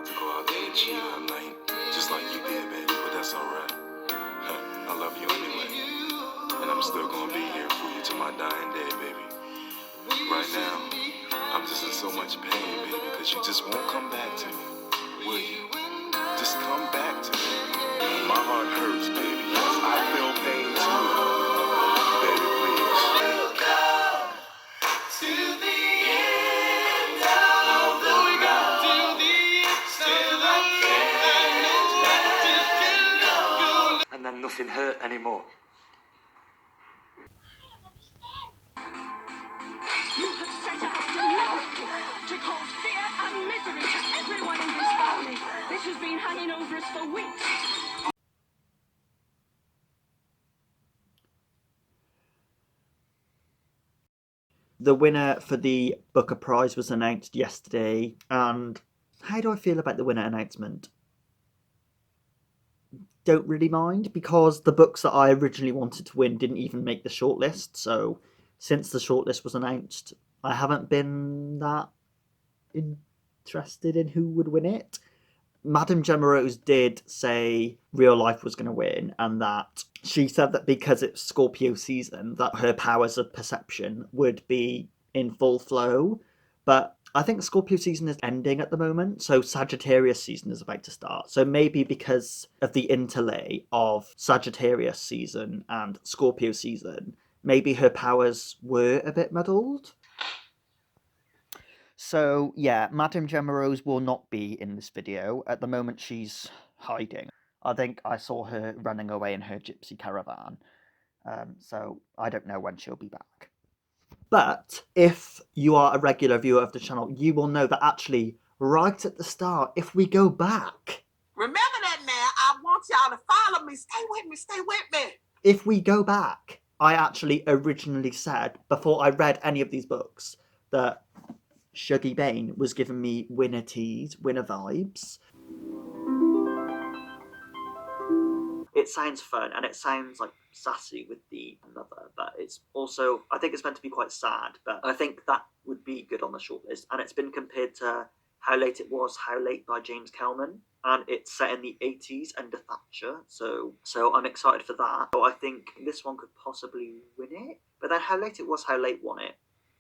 about to go out there and cheat on night, just like you did, baby, but that's alright. I love you anyway, and I'm still gonna be here for you till my dying day, baby. Right now, I'm just in so much pain, baby, because you just won't come back to me, will you? Just come back to me. My heart hurts, baby, yes, I feel pain too. Baby, please. To the end of the road, till the end, still I can't let go. And then nothing hurt anymore. You have set out deliberately to cause fear and misery to everyone in this family. This has been hanging over us for weeks. The winner for the Booker Prize was announced yesterday, and how do I feel about the winner announcement? Don't really mind, because the books that I originally wanted to win didn't even make the shortlist, so since the shortlist was announced, I haven't been that interested in who would win it. Madame Gemma Rose did say Real Life was going to win, and that she said that because it's Scorpio season, that her powers of perception would be in full flow. But I think Scorpio season is ending at the moment, so Sagittarius season is about to start. So maybe because of the interlay of Sagittarius season and Scorpio season, maybe her powers were a bit muddled. So yeah, Madame Gemma Rose will not be in this video. At the moment she's hiding. I think I saw her running away in her gypsy caravan. So I don't know when she'll be back. But if you are a regular viewer of the channel, you will know that actually right at the start, if we go back... Remember that now, I want y'all to follow me. Stay with me, stay with me. If we go back, I actually originally said, before I read any of these books, that Shuggie Bain was giving me winner teas, winner vibes. It sounds fun, and it sounds like sassy with the mother, but it's also, I think it's meant to be quite sad, but I think that would be good on the shortlist. And it's been compared to How Late It Was, How Late by James Kelman, and it's set in the 80s under Thatcher, so I'm excited for that. So I think this one could possibly win it, but then How Late It Was, How Late won it,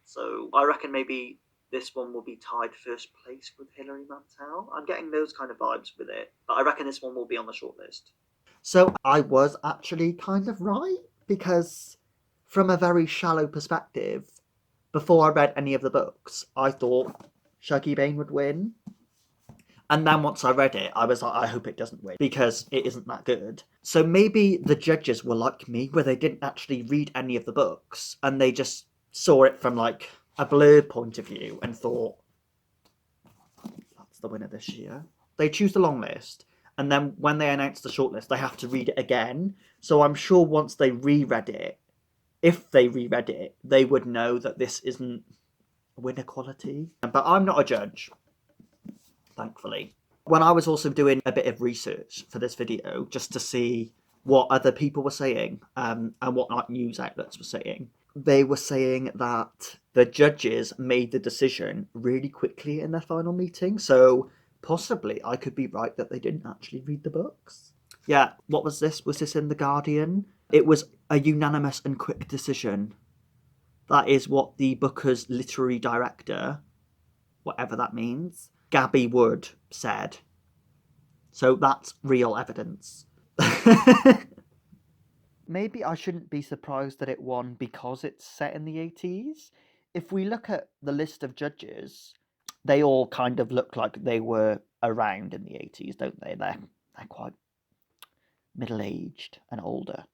so I reckon maybe this one will be tied first place with Hilary Mantel. I'm getting those kind of vibes with it, but I reckon this one will be on the shortlist. So I was actually kind of right, because from a very shallow perspective, before I read any of the books, I thought Shuggie Bain would win. And then once I read it, I was like, I hope it doesn't win, because it isn't that good. So maybe the judges were like me, where they didn't actually read any of the books, and they just saw it from like a blurred point of view and thought, that's the winner this year. They choose the long list, and then when they announce the shortlist, they have to read it again. So I'm sure once they reread it, if they reread it, they would know that this isn't winner quality. But I'm not a judge, thankfully. When I was also doing a bit of research for this video, just to see what other people were saying, and what like news outlets were saying, they were saying that the judges made the decision really quickly in their final meeting. So possibly I could be right that they didn't actually read the books. Yeah, what was this? Was this in The Guardian? It was a unanimous and quick decision. That is what the Booker's literary director, whatever that means, Gabby Wood, said. So that's real evidence. Maybe I shouldn't be surprised that it won because it's set in the 80s. If we look at the list of judges, they all kind of look like they were around in the 80s, don't they? They're quite middle-aged and older.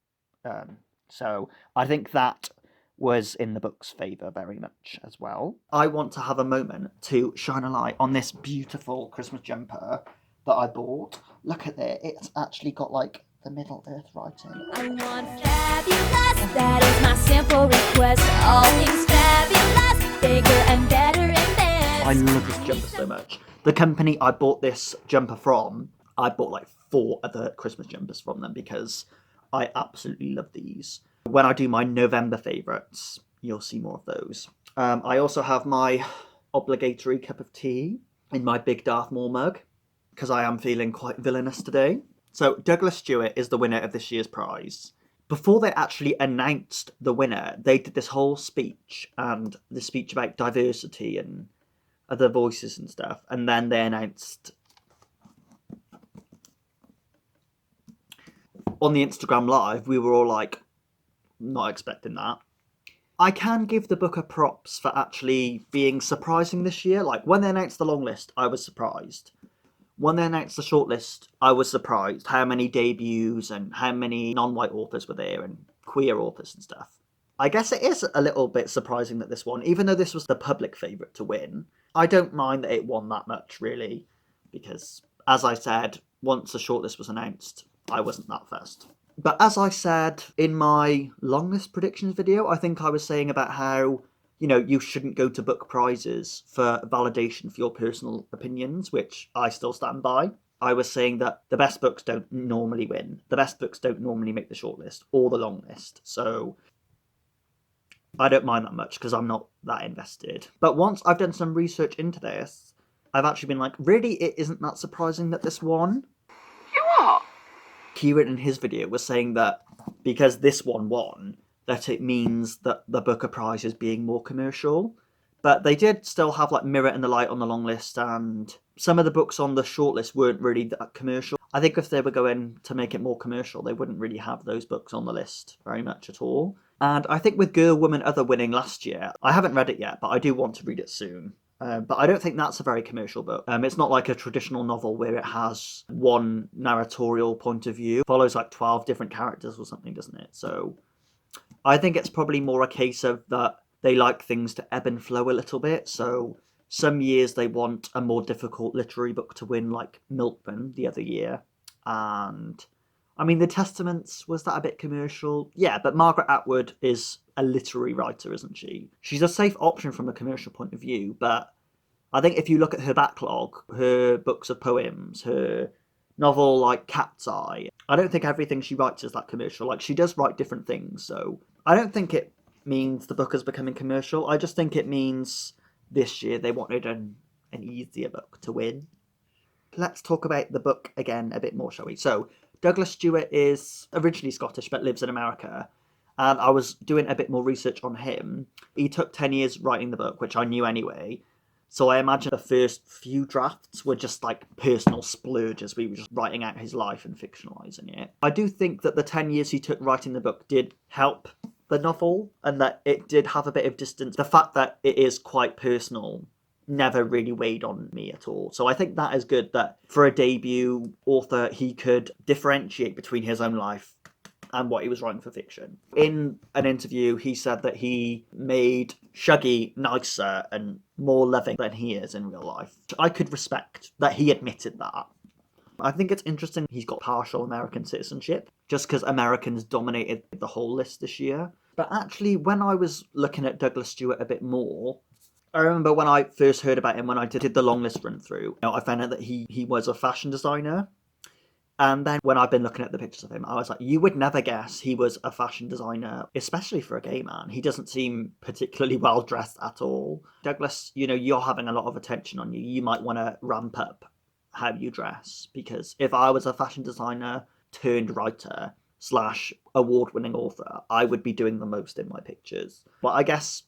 So I think that was in the book's favour very much as well. I want to have a moment to shine a light on this beautiful Christmas jumper that I bought. Look at it. It's actually got like the Middle Earth writing. I want fabulous, that is my simple request. All things fabulous, bigger and better in this. I love this jumper so much. The company I bought this jumper from, I bought like 4 other Christmas jumpers from them because I absolutely love these. When I do my November favourites, you'll see more of those. I also have my obligatory cup of tea in my big Darth Maul mug. because I am feeling quite villainous today. So Douglas Stewart is the winner of this year's prize. Before they actually announced the winner, they did this whole speech, and the speech about diversity and other voices and stuff, and then they announced on the Instagram Live. We were all like, not expecting that. I can give the book a props for actually being surprising this year. Like, when they announced the long list, I was surprised. When they announced the shortlist, I was surprised how many debuts and how many non-white authors were there and queer authors and stuff. I guess it is a little bit surprising that this one, even though this was the public favourite to win, I don't mind that it won that much, really, because, as I said, once the shortlist was announced, I wasn't that fussed. But as I said in my long list predictions video, I think I was saying about how, you know, you shouldn't go to book prizes for validation for your personal opinions, which I still stand by. I was saying that the best books don't normally win. The best books don't normally make the shortlist or the long list. So I don't mind that much because I'm not that invested. But once I've done some research into this, I've actually been like, really, it isn't that surprising that this won? You are? Kieran in his video was saying that because this one won, that it means that the Booker Prize is being more commercial. But they did still have like Mirror and the Light on the long list, and some of the books on the shortlist weren't really that commercial. I think if they were going to make it more commercial, they wouldn't really have those books on the list very much at all. And I think with Girl, Woman, Other winning last year, I haven't read it yet, but I do want to read it soon. But I don't think that's a very commercial book. It's not like a traditional novel where it has one narratorial point of view. It follows like 12 different characters or something, doesn't it? So I think it's probably more a case of that they like things to ebb and flow a little bit. So some years they want a more difficult literary book to win, like Milkman the other year. And I mean, The Testaments, was that a bit commercial? Yeah, but Margaret Atwood is a literary writer, isn't she? She's a safe option from a commercial point of view, but I think if you look at her backlog, her books of poems, her novel like Cat's Eye, I don't think everything she writes is that commercial. Like, she does write different things, so I don't think it means the book is becoming commercial. I just think it means this year they wanted an easier book to win. Let's talk about the book again a bit more, shall we? So Douglas Stewart is originally Scottish but lives in America, and I was doing a bit more research on him. He took 10 years writing the book, which I knew anyway, so I imagine the first few drafts were just like personal splurges. We were just writing out his life and fictionalising it. I do think that the 10 years he took writing the book did help the novel, and that it did have a bit of distance. The fact that it is quite personal never really weighed on me at all. So I think that is good that for a debut author, he could differentiate between his own life and what he was writing for fiction. In an interview, he said that he made Shuggie nicer and more loving than he is in real life. I could respect that he admitted that. I think it's interesting he's got partial American citizenship, just because Americans dominated the whole list this year. But actually, when I was looking at Douglas Stewart a bit more, I remember when I first heard about him, when I did the long list run through, I found out that he was a fashion designer. And then when I've been looking at the pictures of him, I was like, you would never guess he was a fashion designer, especially for a gay man. He doesn't seem particularly well dressed at all. Douglas, you're having a lot of attention on you. You might want to ramp up how you dress, because if I was a fashion designer turned writer / award-winning author, I would be doing the most in my pictures. But I guess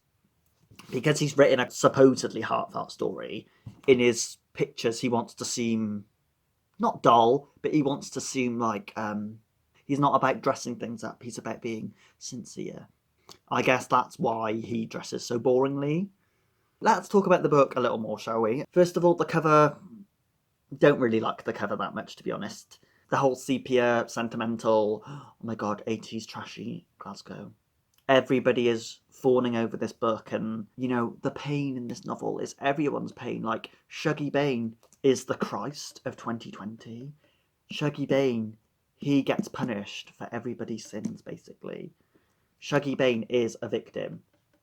because he's written a supposedly heartfelt story, in his pictures he wants to seem not dull, but he wants to seem like he's not about dressing things up, he's about being sincere. I guess that's why he dresses so boringly. Let's talk about the book a little more, shall we? First of all, the cover. Don't really like the cover that much, to be honest. The whole sepia, sentimental, oh my god, 80s trashy Glasgow. Everybody is fawning over this book, and, the pain in this novel is everyone's pain. Like, Shuggie Bain is the Christ of 2020. Shuggie Bain, he gets punished for everybody's sins, basically. Shuggie Bain is a victim.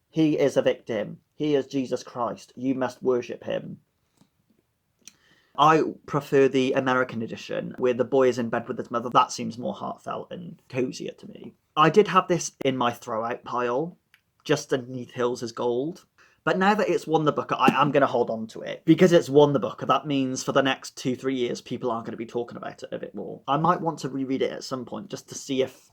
He is a victim. He is Jesus Christ. You must worship him. I prefer the American edition, where the boy is in bed with his mother. That seems more heartfelt and cozier to me. I did have this in my throw-out pile, just underneath Hills is Gold. But now that it's won the Booker, I am going to hold on to it. Because it's won the Booker, that means for the next 2-3 years, people are going to be talking about it a bit more. I might want to reread it at some point just to see if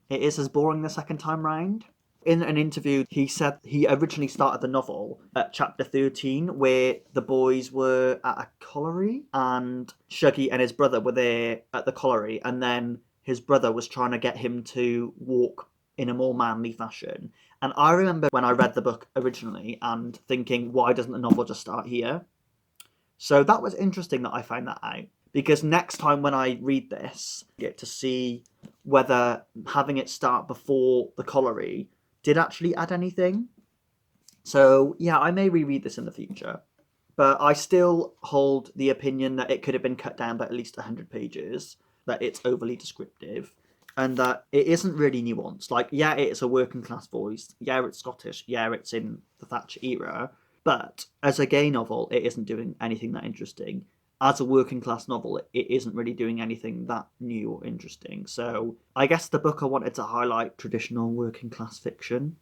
it is as boring the second time round. In an interview, he said he originally started the novel at chapter 13, where the boys were at a colliery, and Shuggy and his brother were there at the colliery, and then his brother was trying to get him to walk in a more manly fashion. And I remember when I read the book originally and thinking, why doesn't the novel just start here? So that was interesting that I found that out, because next time when I read this, I get to see whether having it start before the colliery did actually add anything. So yeah, I may reread this in the future, but I still hold the opinion that it could have been cut down by at least 100 pages, that it's overly descriptive, and that it isn't really nuanced. Like, yeah, it's a working class voice, yeah, it's Scottish, yeah, it's in the Thatcher era, but as a gay novel, it isn't doing anything that interesting. As a working class novel, it isn't really doing anything that new or interesting. So I guess the Booker wanted to highlight traditional working class fiction.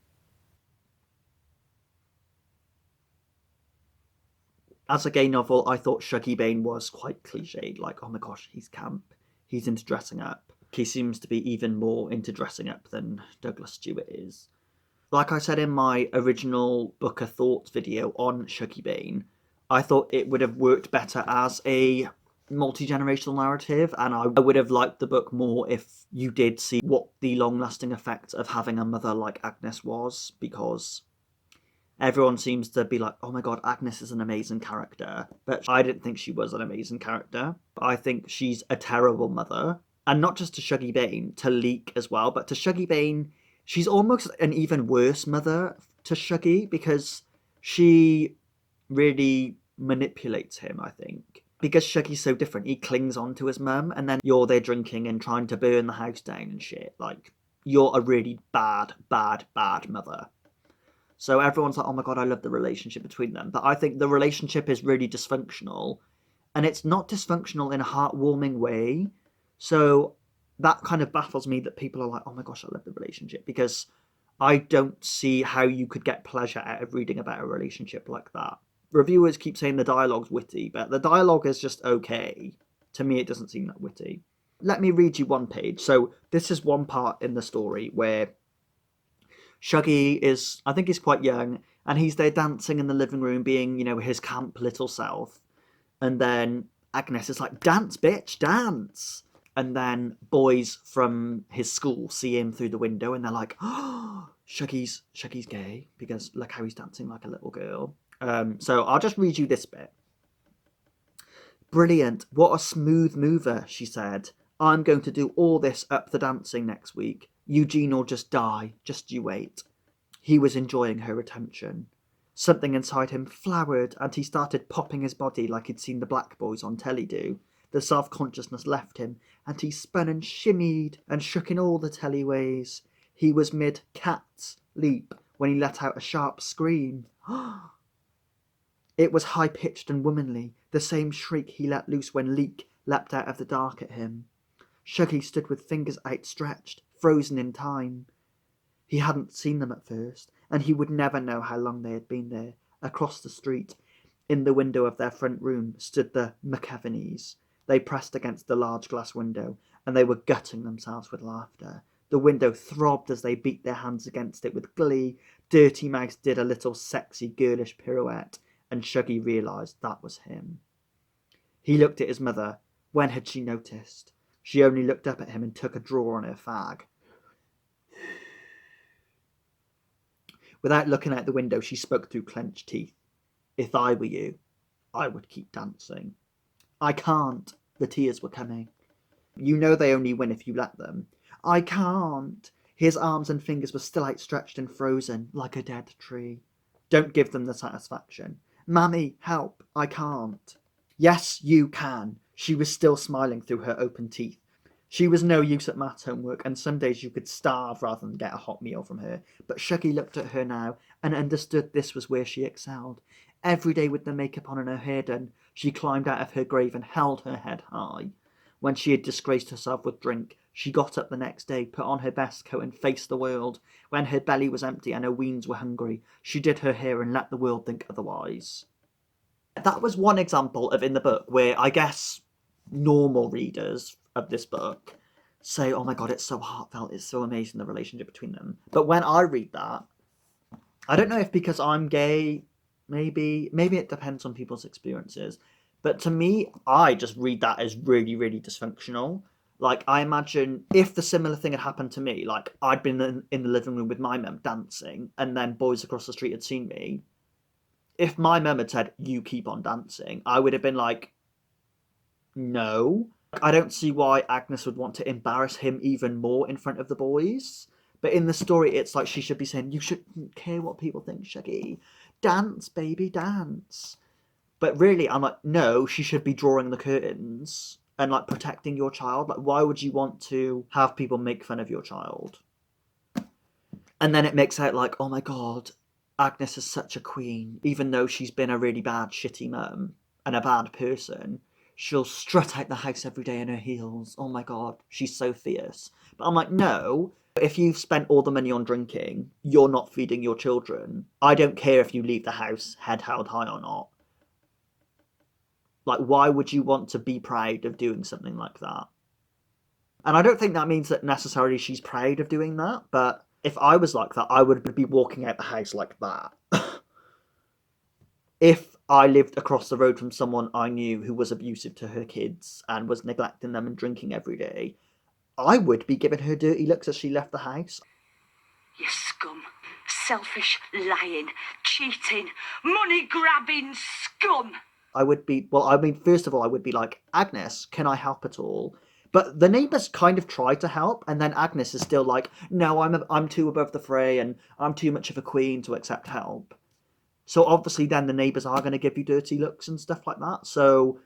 As a gay novel, I thought Shuggy Bain was quite cliched. Like, oh my gosh, he's camp, he's into dressing up. He seems to be even more into dressing up than Douglas Stewart is. Like I said in my original Booker Thoughts video on Shuggy Bain, I thought it would have worked better as a multi-generational narrative, and I would have liked the book more if you did see what the long-lasting effect of having a mother like Agnes was, because everyone seems to be like, oh my god, Agnes is an amazing character, but I didn't think she was an amazing character. I think she's a terrible mother, and not just to Shuggy Bain, to Leek as well, but to Shuggy Bain, she's almost an even worse mother to Shuggy, because she really manipulates him, I think. Because Shuggy's so different, he clings on to his mum, and then you're there drinking and trying to burn the house down and shit. Like, you're a really bad mother. So everyone's like, oh my god, I love the relationship between them. But I think the relationship is really dysfunctional, and it's not dysfunctional in a heartwarming way. So that kind of baffles me that people are like, oh my gosh, I love the relationship, because I don't see how you could get pleasure out of reading about a relationship like that. Reviewers keep saying the dialogue's witty, but the dialogue is just okay. To me, it doesn't seem that witty. Let me read you one page. So this is one part in the story where Shuggy is, I think he's quite young, and he's there dancing in the living room, being, you know, his camp little self. And then Agnes is like, dance, bitch, dance. And then boys from his school see him through the window, and they're like, oh, Shuggy's gay, because look how he's dancing like a little girl. So I'll just read you this bit. Brilliant, what a smooth mover, she said. I'm going to do all this up the dancing next week. Eugene'll just die, just you wait. He was enjoying her attention. Something inside him flowered, and he started popping his body like he'd seen the black boys on telly do. The self-consciousness left him, and he spun and shimmied and shook in all the telly ways. He was mid-cat's leap when he let out a sharp scream. It was high-pitched and womanly, the same shriek he let loose when Leek leapt out of the dark at him. Shuggy stood with fingers outstretched, frozen in time. He hadn't seen them at first, and he would never know how long they had been there. Across the street, in the window of their front room, stood the McEvanies. They pressed against the large glass window, and they were gutting themselves with laughter. The window throbbed as they beat their hands against it with glee. Dirty Mouse did a little sexy girlish pirouette, and Shuggy realised that was him. He looked at his mother. When had she noticed? She only looked up at him and took a draw on her fag. Without looking out the window, she spoke through clenched teeth. If I were you, I would keep dancing. I can't. The tears were coming. You know they only win if you let them. I can't. His arms and fingers were still outstretched and frozen, like a dead tree. Don't give them the satisfaction. Mammy, help. I can't. Yes, you can. She was still smiling through her open teeth. She was no use at maths homework, and some days you could starve rather than get a hot meal from her. But Shuggy looked at her now and understood this was where she excelled. Every day with the makeup on and her hair done, she climbed out of her grave and held her head high. When she had disgraced herself with drink, she got up the next day, put on her best coat, and faced the world. When her belly was empty and her weans were hungry, she did her hair and let the world think otherwise. That was one example of in the book where I guess normal readers of this book say, oh my god, it's so heartfelt, it's so amazing, the relationship between them. But when I read that, I don't know if because I'm gay, maybe it depends on people's experiences, but to me, I just read that as really, really dysfunctional. Like, I imagine if the similar thing had happened to me, like I'd been in the living room with my mum dancing, and then boys across the street had seen me, if my mum had said, you keep on dancing, I would have been like, no. I don't see why Agnes would want to embarrass him even more in front of the boys. But in the story, it's like she should be saying, you shouldn't care what people think, Shuggy. Dance, baby, dance. But really, I'm like, no, she should be drawing the curtains and like protecting your child. Like, why would you want to have people make fun of your child? And then it makes out like, oh my god, Agnes is such a queen. Even though she's been a really bad, shitty mum and a bad person, she'll strut out the house every day in her heels. Oh my god, she's so fierce. But I'm like, no, if you've spent all the money on drinking, you're not feeding your children. I don't care if you leave the house head held high or not. Like, why would you want to be proud of doing something like that? And I don't think that means that necessarily she's proud of doing that, but if I was like that, I would be walking out the house like that. If I lived across the road from someone I knew who was abusive to her kids and was neglecting them and drinking every day, I would be giving her dirty looks as she left the house. You scum. Selfish, lying, cheating, money-grabbing scum. I would be, well, I mean, first of all, I would be like, Agnes, can I help at all? But the neighbours kind of try to help, and then Agnes is still like, no, I'm too above the fray, and I'm too much of a queen to accept help. So obviously then the neighbours are going to give you dirty looks and stuff like that. So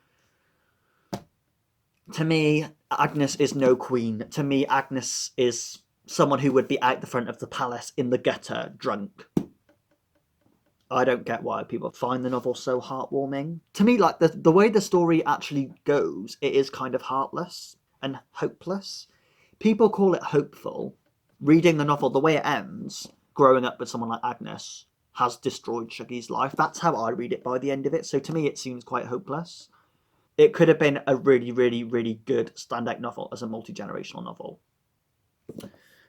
to me, Agnes is no queen. To me, Agnes is someone who would be out the front of the palace in the gutter, drunk. I don't get why people find the novel so heartwarming. To me, like, the way the story actually goes, it is kind of heartless and hopeless. People call it hopeful. Reading the novel, the way it ends, growing up with someone like Agnes has destroyed Shuggy's life. That's how I read it by the end of it. So to me, it seems quite hopeless. It could have been a really, really, really good standout novel as a multi-generational novel.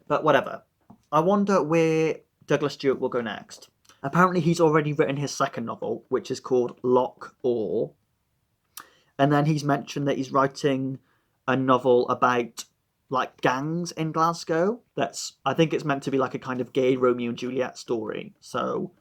But whatever. I wonder where Douglas Stewart will go next. Apparently he's already written his second novel, which is called Loch Awe. And then he's mentioned that he's writing a novel about like gangs in Glasgow. I think it's meant to be like a kind of gay Romeo and Juliet story. So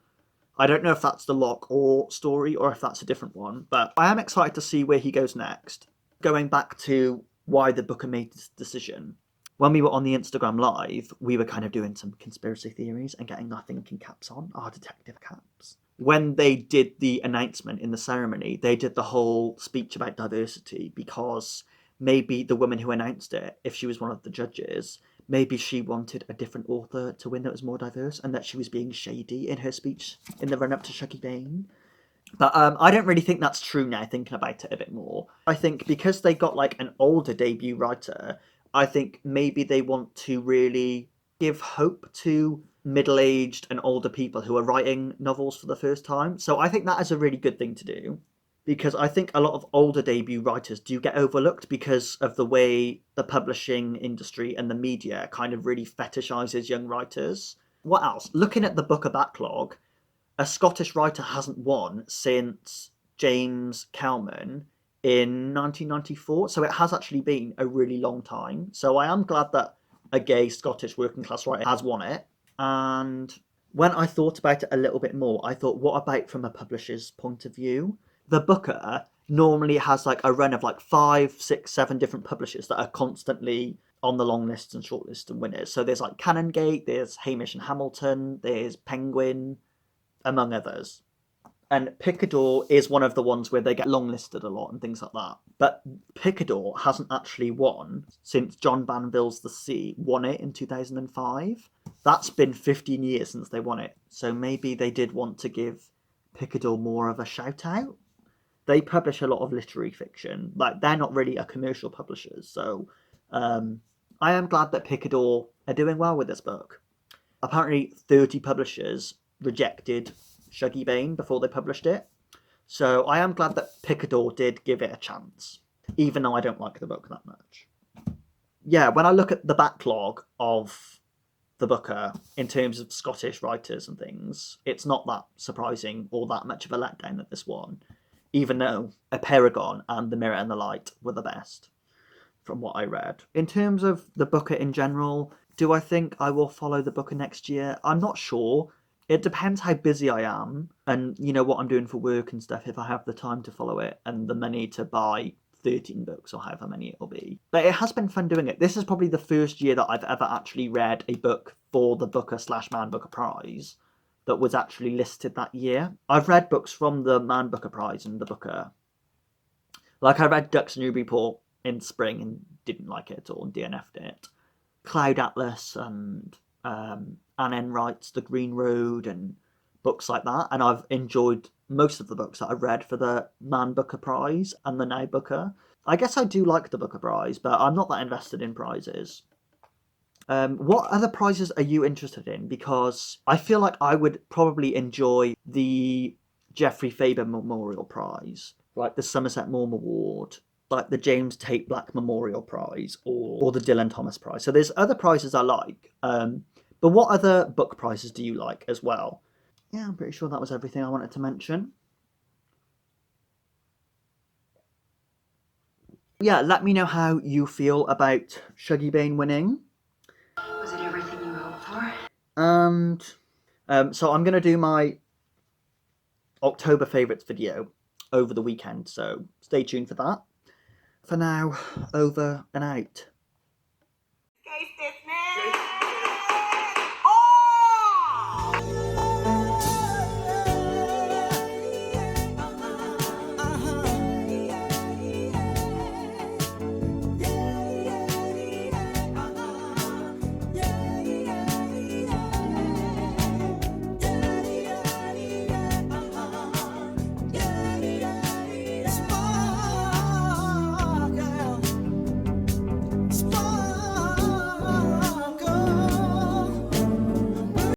I don't know if that's the Loch Awe story or if that's a different one, but I am excited to see where he goes next. Going back to why the booker made this decision. When we were on the Instagram live, we were kind of doing some conspiracy theories and getting our thinking caps on, our detective caps. When they did the announcement in the ceremony, they did the whole speech about diversity because maybe the woman who announced it, if she was one of the judges, maybe she wanted a different author to win that was more diverse and that she was being shady in her speech in the run-up to Shuggy Bain. But I don't really think that's true now, thinking about it a bit more. I think because they got like an older debut writer, I think maybe they want to really give hope to middle-aged and older people who are writing novels for the first time. So I think that is a really good thing to do, because I think a lot of older debut writers do get overlooked because of the way the publishing industry and the media kind of really fetishizes young writers. What else? Looking at the Booker backlog, a Scottish writer hasn't won since James Kelman in 1994, so it has actually been a really long time. So I am glad that a gay Scottish working class writer has won it. And when I thought about it a little bit more, I thought, what about from a publisher's point of view? The Booker normally has like a run of like 5, 6, 7 different publishers that are constantly on the long lists and short lists and winners. So there's like Canongate, there's Hamish and Hamilton, there's Penguin, among others. And Picador is one of the ones where they get long-listed a lot and things like that. But Picador hasn't actually won since John Banville's The Sea won it in 2005. That's been 15 years since they won it. So maybe they did want to give Picador more of a shout-out. they publish a lot of literary fiction. Like, they're not really a commercial publisher. So I am glad that Picador are doing well with this book. Apparently 30 publishers rejected Shuggy Bane before they published it. So I am glad that Picador did give it a chance, even though I don't like the book that much. Yeah, when I look at the backlog of the Booker in terms of Scottish writers and things, it's not that surprising or that much of a letdown that this one, even though A Paragon and The Mirror and the Light were the best from what I read. In terms of the Booker in general, do I think I will follow the Booker next year? I'm not sure. It depends how busy I am and, you know, what I'm doing for work and stuff, if I have the time to follow it and the money to buy 13 books or however many it'll be. But it has been fun doing it. This is probably the first year that I've ever actually read a book for the Booker/Man Booker Prize that was actually listed that year. I've read books from the Man Booker Prize and the Booker. Like, I read Ducks Newburyport in spring and didn't like it at all and DNF'd it. Cloud Atlas and Anne Enright's The Green Road and books like that. And I've enjoyed most of the books that I've read for the Man Booker Prize and the Now Booker. I guess I do like the Booker Prize, but I'm not that invested in prizes. What other prizes are you interested in? Because I feel like I would probably enjoy the Geoffrey Faber Memorial Prize, like the Somerset Maugham Award, like the James Tate Black Memorial Prize, or the Dylan Thomas Prize. So there's other prizes I like. But what other book prizes do you like as well? Yeah, I'm pretty sure that was everything I wanted to mention. Yeah, let me know how you feel about Shuggy Bane winning. Was it everything you hoped for? And so I'm going to do my October favourites video over the weekend, so stay tuned for that. For now, over and out.